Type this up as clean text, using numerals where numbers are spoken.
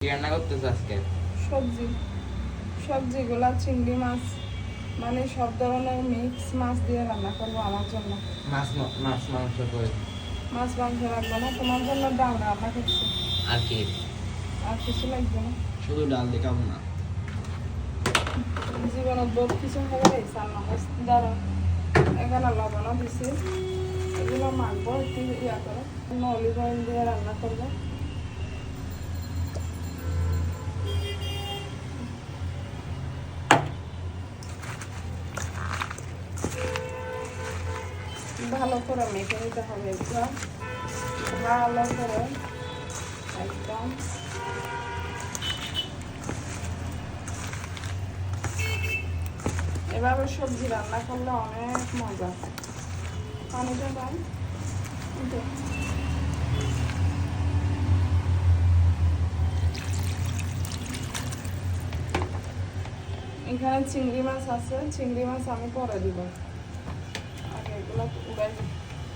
কি রান্না করতেছ আজকে? সবজিগুলা চিংড়ি মাছ, মানে সব ধরনের মিক্স মাছ দিয়ে রান্না করবো আমার জন্য। মাছ মাংস করে। মাছ মাংস রাখবো না, তোমার জন্য ডাল রান্না করছি। আর কি? আর কিছু লাগবে না। শুধু ডাল দিয়ে খাবো না। জীবনত বহুত কিছু খাবার চাল মাছ দ্বারা এখানে লবণও দিছি, এগুলো মাখবো একটু ইয়া করে, অলিভ অয়েল দিয়ে রান্না করবো। ভালো করে মেখে নিতে হবে, এগুলো ভালো করে একদম। এভাবে সবজি রান্না করলে অনেক মজা। পানিটা পান এখানে চিংড়ি মাছ আছে, চিংড়ি মাছ আমি পরে দিব, আগে এগুলো উড়াই।